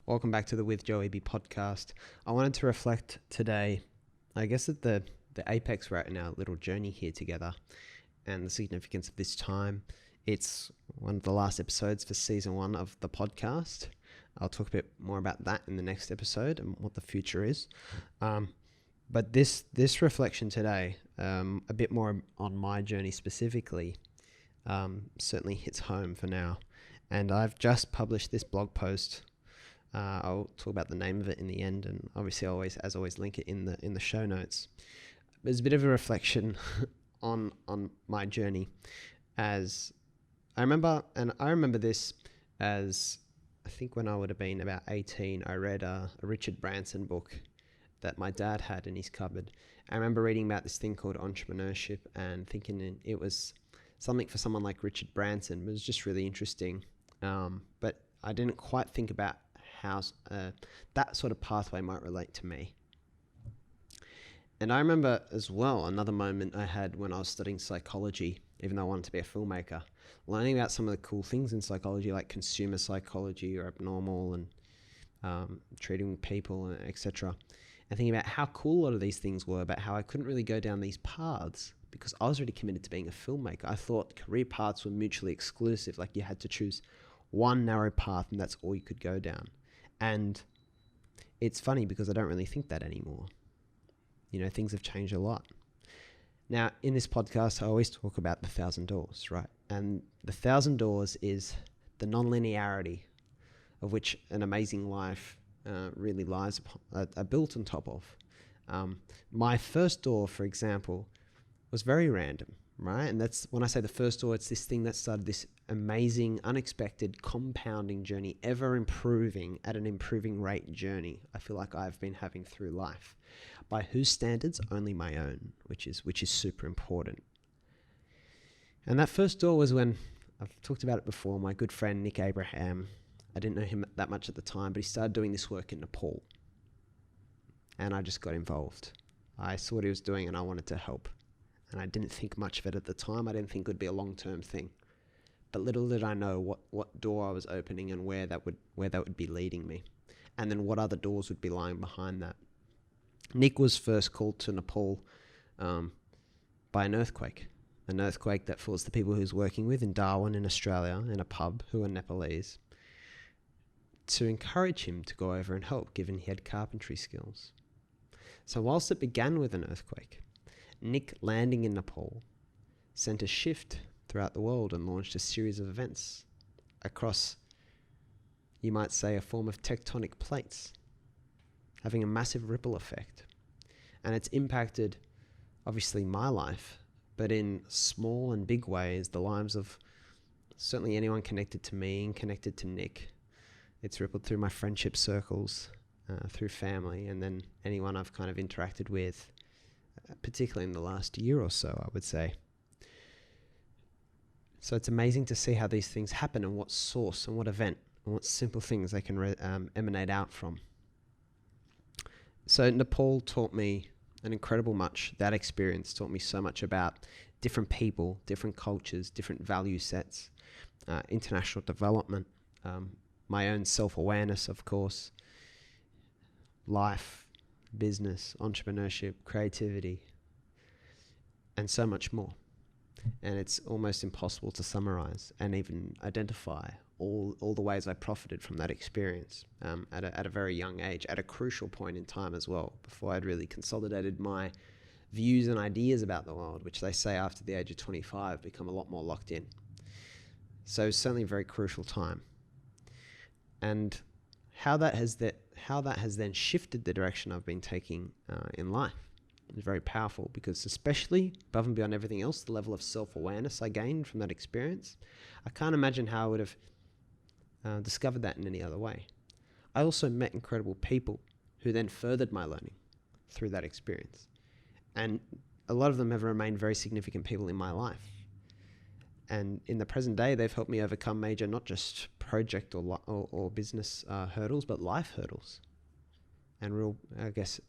Welcome back to the With Joe Wehbe Podcast. I wanted to reflect today, I guess, at the apex we're at in our little journey here together and the significance of this time. It's one of the last episodes for season 1 of the podcast. I'll talk a bit more about that in the next episode and what the future is. But this reflection today, a bit more on my journey specifically, certainly hits home for now. And I've just published this blog post. I'll talk about the name of it in the end, and obviously as always link it in the show notes. There's a bit of a reflection on my journey, as I remember this as, I think when I would have been about 18, I read a Richard Branson book that my dad had in his cupboard. I remember reading about this thing called entrepreneurship and thinking it was something for someone like Richard Branson. It was just really interesting, but I didn't quite think about how that sort of pathway might relate to me. And I remember as well another moment I had when I was studying psychology, even though I wanted to be a filmmaker, learning about some of the cool things in psychology, like consumer psychology or abnormal and treating people, etc. And thinking about how cool a lot of these things were, but how I couldn't really go down these paths because I was already committed to being a filmmaker. I thought career paths were mutually exclusive, like you had to choose one narrow path and that's all you could go down. And it's funny because I don't really think that anymore. You know, things have changed a lot. Now, in this podcast, I always talk about the 1,000 doors, right? And the 1,000 doors is the non-linearity of which an amazing life really lies upon, are built on top of. My first door, for example, was very random, right? And that's when I say the first door, it's this thing that started this amazing, unexpected, compounding journey, ever improving at an improving rate journey I feel like I've been having through life. By whose standards? Only my own, which is super important. And that first door was when, I've talked about it before, my good friend Nick Abraham, I didn't know him that much at the time, but he started doing this work in Nepal. And I just got involved. I saw what he was doing and I wanted to help. And I didn't think much of it at the time. I didn't think it would be a long-term thing. But little did I know what door I was opening and where that would be leading me. And then what other doors would be lying behind that. Nick was first called to Nepal by an earthquake that forced the people he was working with in Darwin in Australia, in a pub, who are Nepalese, to encourage him to go over and help, given he had carpentry skills. So whilst it began with an earthquake, Nick landing in Nepal sent a shift throughout the world and launched a series of events across, you might say, a form of tectonic plates, having a massive ripple effect. And it's impacted, obviously, my life, but in small and big ways, the lives of certainly anyone connected to me and connected to Nick. It's rippled through my friendship circles, through family, and then anyone I've kind of interacted with, particularly in the last year or so, I would say. So it's amazing to see how these things happen and what source and what event and what simple things they can emanate out from. So Nepal taught me an incredible much. That experience taught me so much about different people, different cultures, different value sets, international development, my own self-awareness, of course, life, business, entrepreneurship, creativity, and so much more. And it's almost impossible to summarize and even identify all the ways I profited from that experience at a very young age, at a crucial point in time as well, before I'd really consolidated my views and ideas about the world, which they say after the age of 25 become a lot more locked in. So certainly a very crucial time. And how that has then shifted the direction I've been taking in life is very powerful, because especially above and beyond everything else, the level of self-awareness I gained from that experience, I can't imagine how I would have discovered that in any other way. I also met incredible people who then furthered my learning through that experience. And a lot of them have remained very significant people in my life. And in the present day, they've helped me overcome major, not just project or business hurdles, but life hurdles and real, I guess,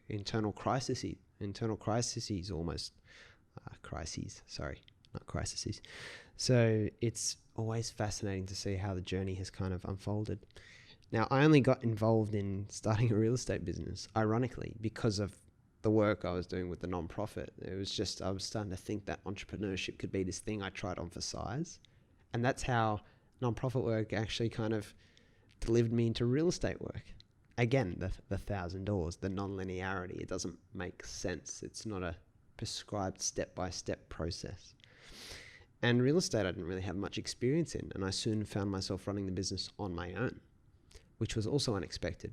internal crises almost. Crises, sorry, not crises. So it's always fascinating to see how the journey has kind of unfolded. Now, I only got involved in starting a real estate business, ironically, because of the work I was doing with the nonprofit. It was just, I was starting to think that entrepreneurship could be this thing I tried on for size. And that's how nonprofit work actually kind of delivered me into real estate work. Again, the thousand doors, the non-linearity, it doesn't make sense. It's not a prescribed step-by-step process. And real estate I didn't really have much experience in, and I soon found myself running the business on my own, which was also unexpected.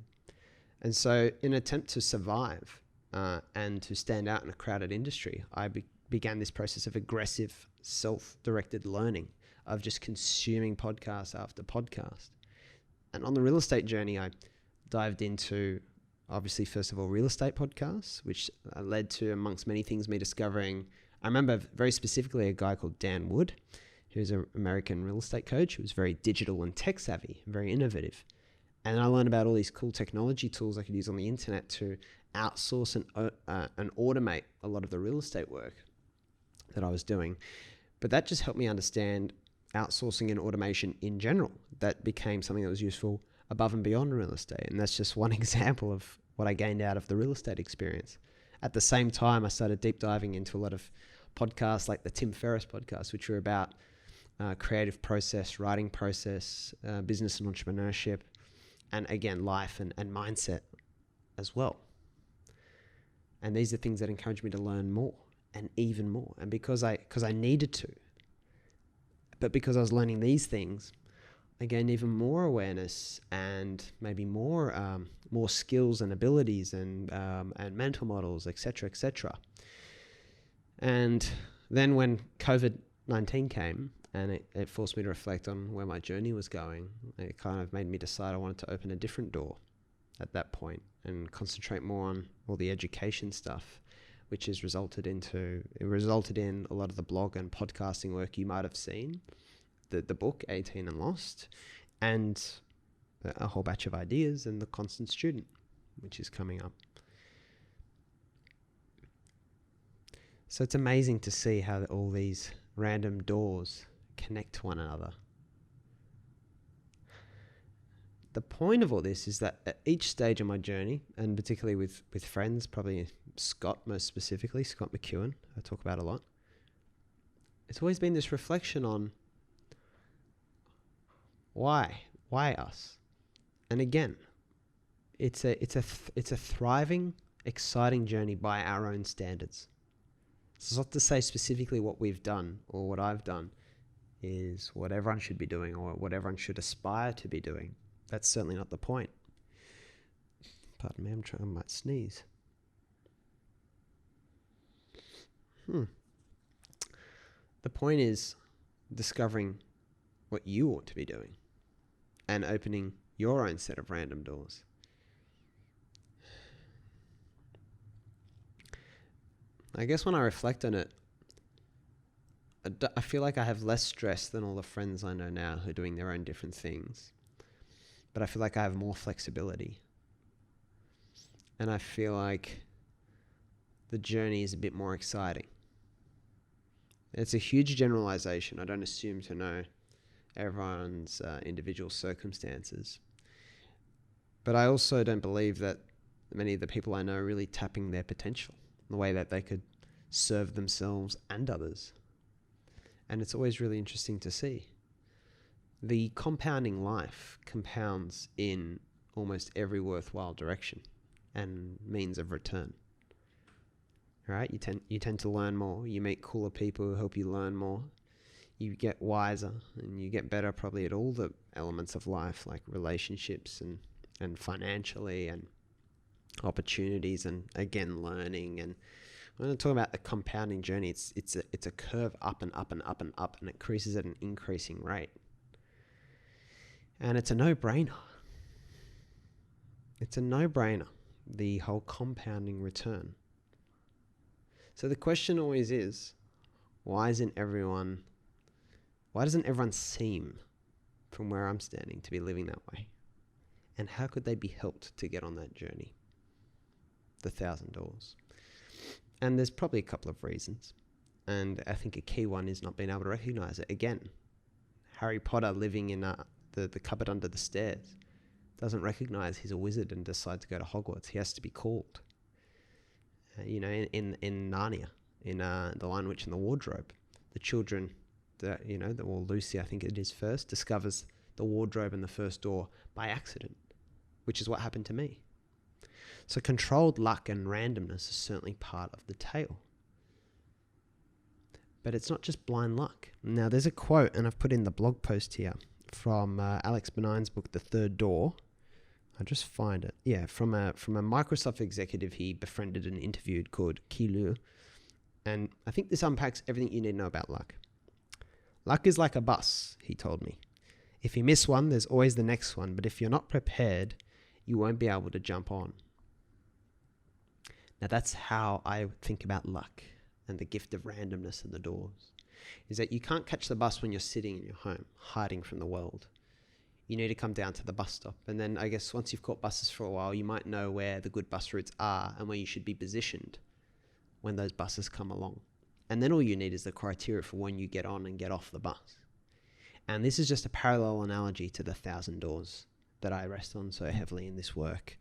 And so in an attempt to survive and to stand out in a crowded industry, I began this process of aggressive self-directed learning, of just consuming podcast after podcast. And on the real estate journey, I dived into, obviously, first of all, real estate podcasts, which led to, amongst many things, me discovering, I remember very specifically a guy called Dan Wood, who's an American real estate coach who was very digital and tech savvy, very innovative. And I learned about all these cool technology tools I could use on the internet to outsource and automate a lot of the real estate work that I was doing. But that just helped me understand outsourcing and automation in general. That became something that was useful above and beyond real estate. And that's just one example of what I gained out of the real estate experience. At the same time, I started deep diving into a lot of podcasts like the Tim Ferriss podcast, which were about creative process, writing process, business and entrepreneurship, and again, life and mindset as well. And these are things that encouraged me to learn more and even more. And because I needed to, but because I was learning these things, I gained even more awareness and maybe more skills and abilities and mental models, etc., etc. And then when COVID-19 came and it forced me to reflect on where my journey was going, it kind of made me decide I wanted to open a different door at that point and concentrate more on all the education stuff, which has resulted in a lot of the blog and podcasting work you might have seen, the book 18 and Lost, and a whole batch of ideas, and the Constant Student, which is coming up. So it's amazing to see how all these random doors connect to one another. The point of all this is that at each stage of my journey, and particularly with friends, probably Scott most specifically, Scott McEwen, I talk about a lot, it's always been this reflection on why us? And again, it's a thriving, exciting journey by our own standards. It's not to say specifically what we've done or what I've done is what everyone should be doing or what everyone should aspire to be doing. That's certainly not the point. Pardon me, I might sneeze. The point is discovering what you ought to be doing and opening your own set of random doors. I guess when I reflect on it, I feel like I have less stress than all the friends I know now who are doing their own different things. But I feel like I have more flexibility. And I feel like the journey is a bit more exciting. It's a huge generalization. I don't assume to know everyone's individual circumstances. But I also don't believe that many of the people I know are really tapping their potential, the way that they could serve themselves and others. And it's always really interesting to see. The compounding life compounds in almost every worthwhile direction and means of return. Right? You tend to learn more. You meet cooler people who help you learn more. You get wiser and you get better probably at all the elements of life, like relationships and financially and opportunities and again learning. And when I talk about the compounding journey, it's a curve up and up and up and up, and it increases at an increasing rate. And it's a no-brainer. It's a no-brainer, the whole compounding return. So the question always is, why doesn't everyone seem, from where I'm standing, to be living that way? And how could they be helped to get on that journey? The 1,000 doors. And there's probably a couple of reasons. And I think a key one is not being able to recognize it. Again, Harry Potter living in the cupboard under the stairs. doesn't recognize he's a wizard and decides to go to Hogwarts. He has to be called. In Narnia, in The Lion, Witch and the Wardrobe, the children, Lucy, I think it is first, discovers the wardrobe and the first door by accident, which is what happened to me. So controlled luck and randomness is certainly part of the tale. But it's not just blind luck. Now, there's a quote, and I've put in the blog post here, from Alex Benign's book, The Third Door. I'll just find it. Yeah, from a Microsoft executive he befriended and interviewed called Qi Lu. And I think this unpacks everything you need to know about luck. Luck is like a bus, he told me. If you miss one, there's always the next one. But if you're not prepared, you won't be able to jump on. Now, that's how I think about luck and the gift of randomness in the doors, is that you can't catch the bus when you're sitting in your home, hiding from the world. You need to come down to the bus stop. And then I guess once you've caught buses for a while, you might know where the good bus routes are and where you should be positioned when those buses come along. And then all you need is the criteria for when you get on and get off the bus. And this is just a parallel analogy to the 1,000 doors that I rest on so heavily in this work.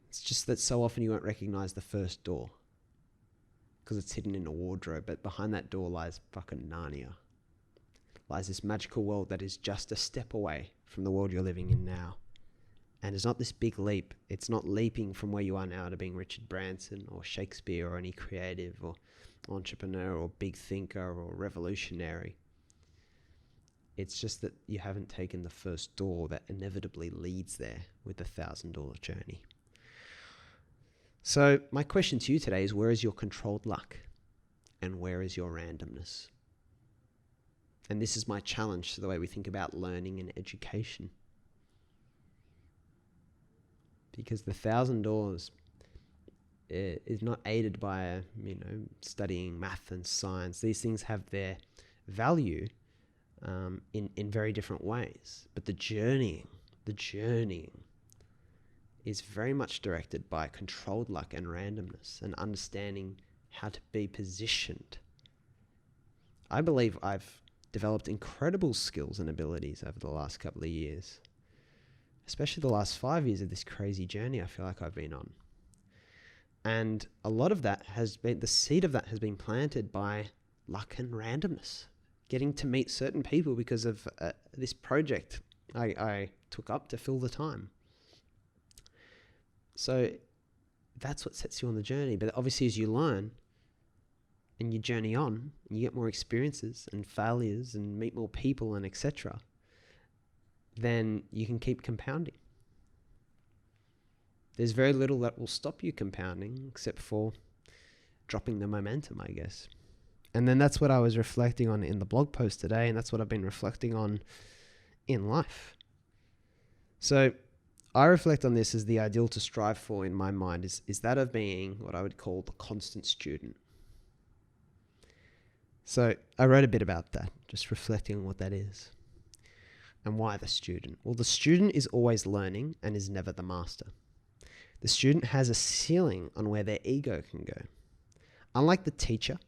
It's just that so often you won't recognize the first door because it's hidden in a wardrobe, but behind that door lies fucking Narnia. Lies this magical world that is just a step away from the world you're living in now. And it's not this big leap. It's not leaping from where you are now to being Richard Branson or Shakespeare or any creative or entrepreneur or big thinker or revolutionary. It's just that you haven't taken the first door that inevitably leads there with the $1,000 journey. So my question to you today is, where is your controlled luck and where is your randomness? And this is my challenge to the way we think about learning and education. Because the $1,000 is not aided by, studying math and science. These things have their value in very different ways. But the journeying is very much directed by controlled luck and randomness and understanding how to be positioned. I believe I've developed incredible skills and abilities over the last couple of years, especially the last 5 years of this crazy journey I feel like I've been on. And a lot of that the seed of that has been planted by luck and randomness, getting to meet certain people because of this project I took up to fill the time. So that's what sets you on the journey. But obviously as you learn and you journey on and you get more experiences and failures and meet more people and etc., then you can keep compounding. There's very little that will stop you compounding except for dropping the momentum, I guess. And then that's what I was reflecting on in the blog post today, and that's what I've been reflecting on in life. So I reflect on this as the ideal to strive for in my mind is that of being what I would call the constant student. So I wrote a bit about that, just reflecting on what that is. And why the student? Well, the student is always learning and is never the master. The student has a ceiling on where their ego can go. Unlike the teacher,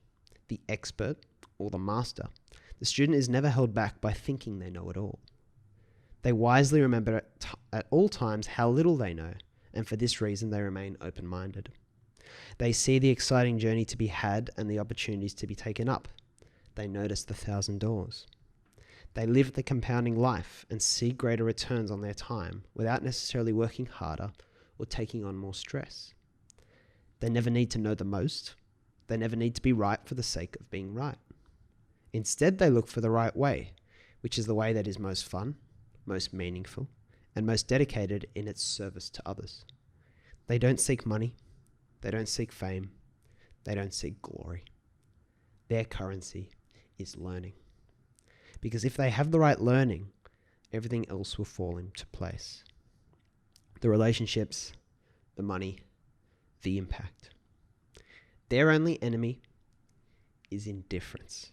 the expert, or the master, the student is never held back by thinking they know it all. They wisely remember at all times how little they know, and for this reason they remain open-minded. They see the exciting journey to be had and the opportunities to be taken up. They notice the 1,000 doors. They live the compounding life and see greater returns on their time without necessarily working harder or taking on more stress. They never need to know the most. They never need to be right for the sake of being right. Instead, they look for the right way, which is the way that is most fun, most meaningful, and most dedicated in its service to others. They don't seek money. They don't seek fame. They don't seek glory. Their currency is learning. Because if they have the right learning, everything else will fall into place. The relationships, the money, the impact. Their only enemy is indifference.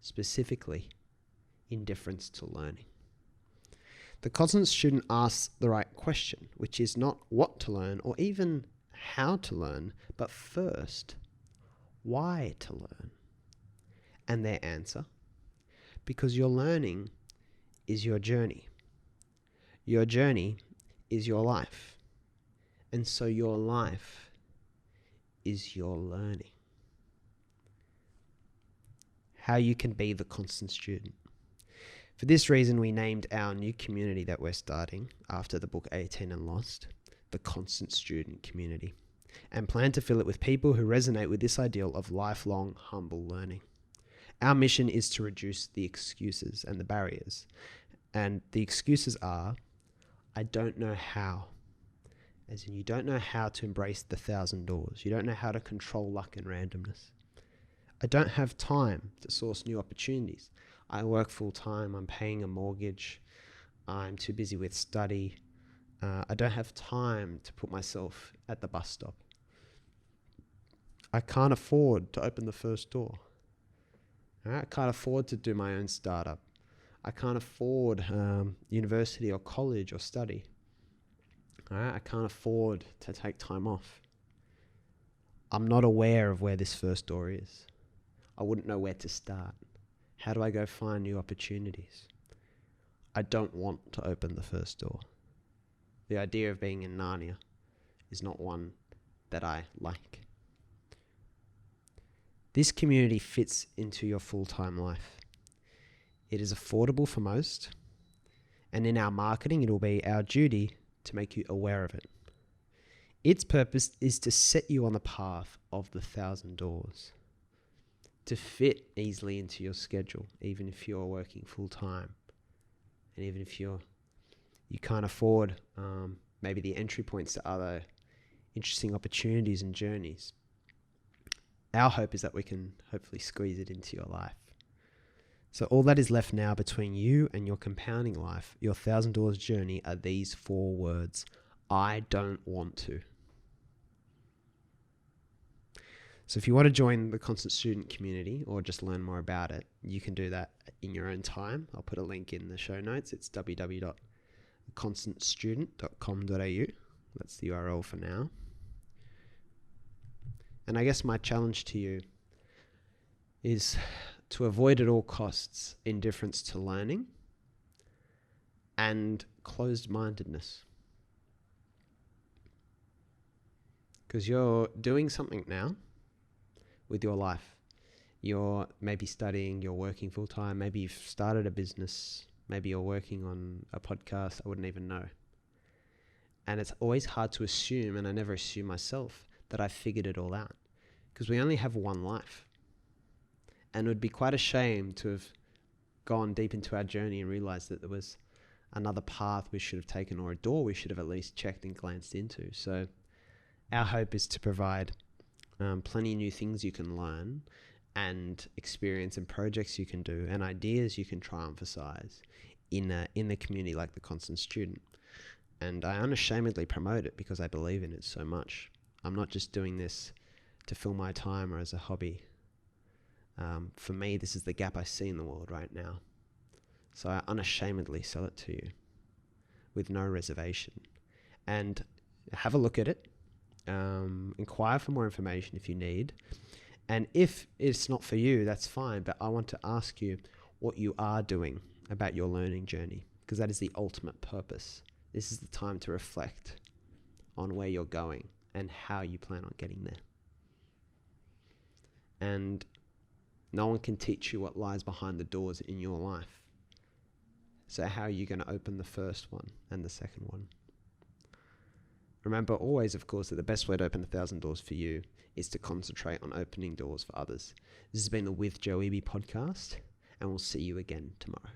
Specifically, indifference to learning. The constant student asks the right question, which is not what to learn or even how to learn, but first, why to learn. And their answer, because you're learning is your journey. Your journey is your life. And so your life is your learning. How you can be the constant student. For this reason, we named our new community that we're starting after the book 18 and Lost, the Constant Student Community, and plan to fill it with people who resonate with this ideal of lifelong, humble learning. Our mission is to reduce the excuses and the barriers. And the excuses are, I don't know how. As in, you don't know how to embrace the 1,000 doors. You don't know how to control luck and randomness. I don't have time to source new opportunities. I work full time. I'm paying a mortgage. I'm too busy with study. I don't have time to put myself at the bus stop. I can't afford to open the first door. I can't afford to do my own startup. I can't afford university or college or study. I can't afford to take time off. I'm not aware of where this first door is. I wouldn't know where to start. How do I go find new opportunities? I don't want to open the first door. The idea of being in Narnia is not one that I like. This community fits into your full-time life. It is affordable for most, and in our marketing, it will be our duty to make you aware of it. Its purpose is to set you on the path of the 1,000 doors, to fit easily into your schedule, even if you're working full-time, and even if you can't afford maybe the entry points to other interesting opportunities and journeys. Our hope is that we can hopefully squeeze it into your life. So all that is left now between you and your compounding life, your 1,000 doors journey, are these 4 words: I don't want to. So if you want to join the Constant Student community or just learn more about it, you can do that in your own time. I'll put a link in the show notes. It's www.constantstudent.com.au. That's the URL for now. And I guess my challenge to you is to avoid at all costs indifference to learning and closed-mindedness. Because you're doing something now with your life. You're maybe studying, you're working full-time, maybe you've started a business, maybe you're working on a podcast, I wouldn't even know. And it's always hard to assume, and I never assume myself, that I figured it all out. Because we only have one life. And it would be quite a shame to have gone deep into our journey and realized that there was another path we should have taken, or a door we should have at least checked and glanced into. So our hope is to provide plenty of new things you can learn and experience and projects you can do and ideas you can try and emphasize in the community like the Constant Student. And I unashamedly promote it because I believe in it so much. I'm not just doing this to fill my time or as a hobby. For me, this is the gap I see in the world right now. So I unashamedly sell it to you with no reservation. And have a look at it. Inquire for more information if you need. And if it's not for you, that's fine. But I want to ask you what you are doing about your learning journey, because that is the ultimate purpose. This is the time to reflect on where you're going and how you plan on getting there. And no one can teach you what lies behind the doors in your life. So how are you going to open the first one and the second one? Remember always, of course, that the best way to open 1,000 doors for you is to concentrate on opening doors for others. This has been the With Joe Wehbe podcast, and we'll see you again tomorrow.